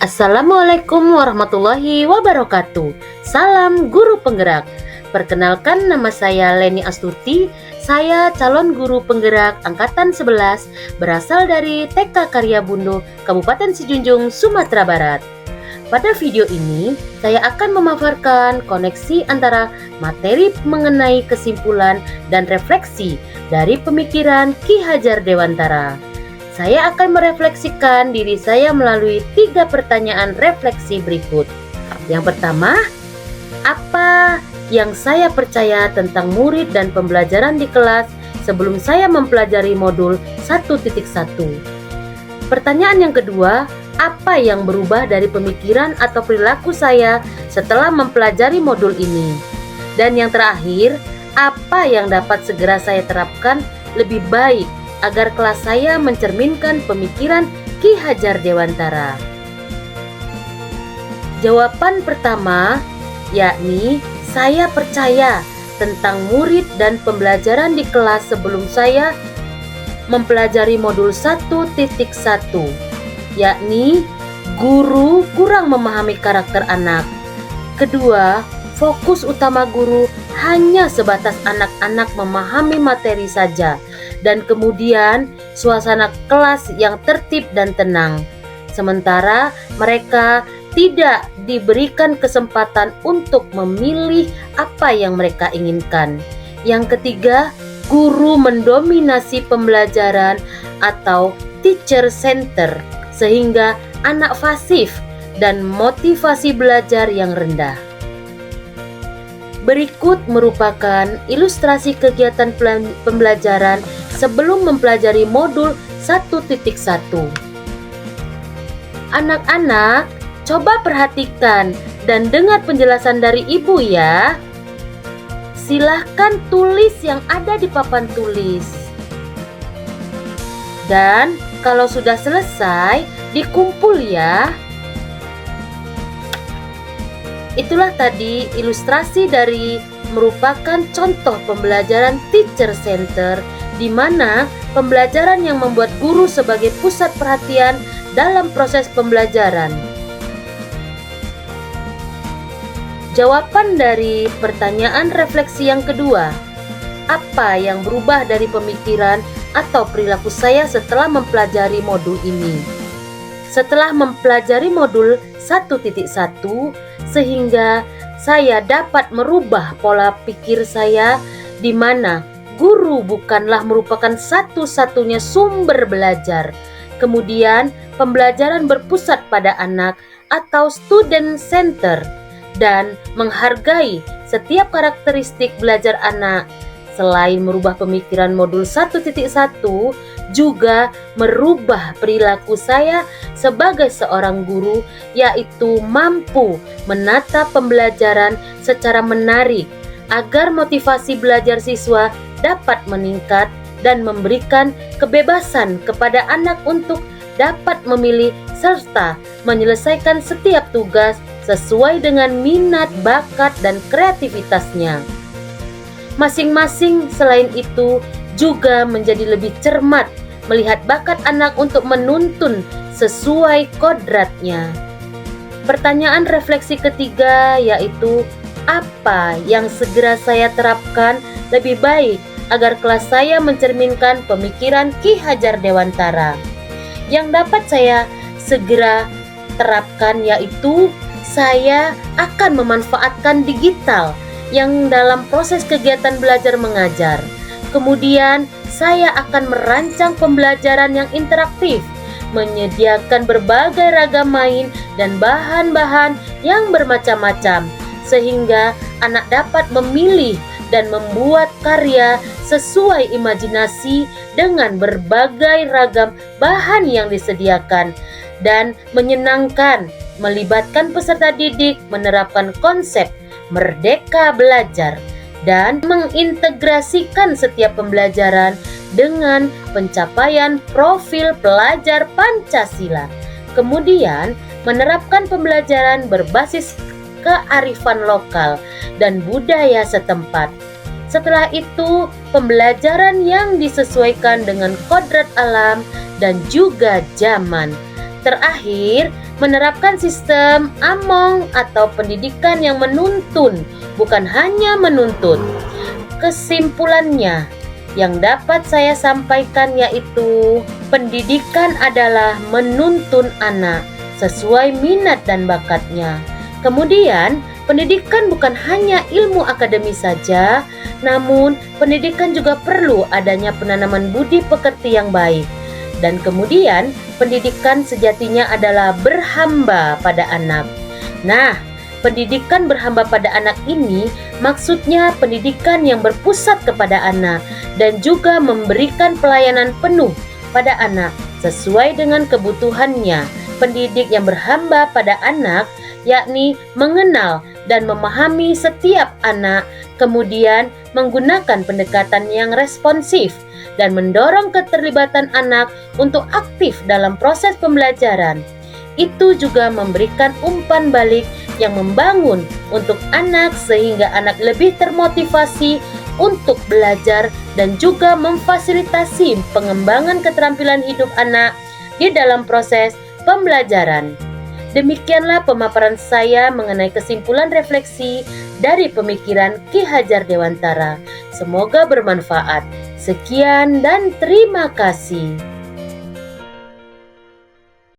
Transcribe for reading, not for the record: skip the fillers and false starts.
Assalamualaikum warahmatullahi wabarakatuh. Salam guru penggerak. Perkenalkan, nama saya Leni Astuti. Saya calon guru penggerak angkatan 11 berasal dari TK Karya Bundo, Kabupaten Sijunjung, Sumatera Barat. Pada video ini, saya akan memaparkan koneksi antara materi mengenai kesimpulan dan refleksi dari pemikiran Ki Hajar Dewantara. Saya akan merefleksikan diri saya melalui 3 pertanyaan refleksi berikut. Yang pertama, apa yang saya percaya tentang murid dan pembelajaran di kelas sebelum saya mempelajari modul 1.1? Pertanyaan yang kedua, apa yang berubah dari pemikiran atau perilaku saya setelah mempelajari modul ini? Dan yang terakhir, apa yang dapat segera saya terapkan lebih baik agar kelas saya mencerminkan pemikiran Ki Hajar Dewantara? Jawaban pertama, yakni saya percaya tentang murid dan pembelajaran di kelas sebelum saya mempelajari modul 1.1, yakni guru kurang memahami karakter anak. Kedua, fokus utama guru hanya sebatas anak-anak memahami materi saja, dan kemudian suasana kelas yang tertib dan tenang, sementara mereka tidak diberikan kesempatan untuk memilih apa yang mereka inginkan. Yang ketiga, guru mendominasi pembelajaran atau teacher center, sehingga anak pasif dan motivasi belajar yang rendah. Berikut merupakan ilustrasi kegiatan pembelajaran sebelum mempelajari modul 1.1. Anak-anak, coba perhatikan dan dengar penjelasan dari ibu ya. Silahkan tulis yang ada di papan tulis. Dan kalau sudah selesai, dikumpul ya. Itulah tadi ilustrasi dari merupakan contoh pembelajaran teacher center, di mana pembelajaran yang membuat guru sebagai pusat perhatian dalam proses pembelajaran. Jawaban dari pertanyaan refleksi yang kedua, apa yang berubah dari pemikiran atau perilaku saya setelah mempelajari modul ini? Setelah mempelajari modul 1.1, sehingga saya dapat merubah pola pikir saya, di mana guru bukanlah merupakan satu-satunya sumber belajar. Kemudian pembelajaran berpusat pada anak atau student center, dan menghargai setiap karakteristik belajar anak. Selain merubah pemikiran modul 1.1, juga merubah perilaku saya sebagai seorang guru, yaitu mampu menata pembelajaran secara menarik agar motivasi belajar siswa dapat meningkat dan memberikan kebebasan kepada anak untuk dapat memilih serta menyelesaikan setiap tugas sesuai dengan minat, bakat, dan kreativitasnya. Masing-masing selain itu juga menjadi lebih cermat melihat bakat anak untuk menuntun sesuai kodratnya. Pertanyaan refleksi ketiga yaitu, apa yang segera saya terapkan lebih baik agar kelas saya mencerminkan pemikiran Ki Hajar Dewantara? Yang dapat saya segera terapkan yaitu, saya akan memanfaatkan digital yang dalam proses kegiatan belajar mengajar. Kemudian saya akan merancang pembelajaran yang interaktif, menyediakan berbagai ragam main dan bahan-bahan yang bermacam-macam, sehingga anak dapat memilih dan membuat karya sesuai imajinasi dengan berbagai ragam bahan yang disediakan, dan menyenangkan, melibatkan peserta didik menerapkan konsep merdeka belajar, dan mengintegrasikan setiap pembelajaran dengan pencapaian profil pelajar Pancasila. Kemudian menerapkan pembelajaran berbasis kearifan lokal dan budaya setempat. Setelah itu, pembelajaran yang disesuaikan dengan kodrat alam dan juga zaman. Terakhir, menerapkan sistem Among atau pendidikan yang menuntun, bukan hanya menuntut. Kesimpulannya, yang dapat saya sampaikan yaitu pendidikan adalah menuntun anak sesuai minat dan bakatnya. Kemudian, pendidikan bukan hanya ilmu akademis saja, namun pendidikan juga perlu adanya penanaman budi pekerti yang baik. Dan kemudian, pendidikan sejatinya adalah berhamba pada anak. Nah, pendidikan berhamba pada anak ini maksudnya pendidikan yang berpusat kepada anak dan juga memberikan pelayanan penuh pada anak sesuai dengan kebutuhannya. Pendidik yang berhamba pada anak yakni mengenal dan memahami setiap anak, kemudian menggunakan pendekatan yang responsif dan mendorong keterlibatan anak untuk aktif dalam proses pembelajaran. Itu juga memberikan umpan balik yang membangun untuk anak sehingga anak lebih termotivasi untuk belajar dan juga memfasilitasi pengembangan keterampilan hidup anak di dalam proses pembelajaran. Demikianlah pemaparan saya mengenai kesimpulan refleksi dari pemikiran Ki Hajar Dewantara. Semoga bermanfaat. Sekian dan terima kasih.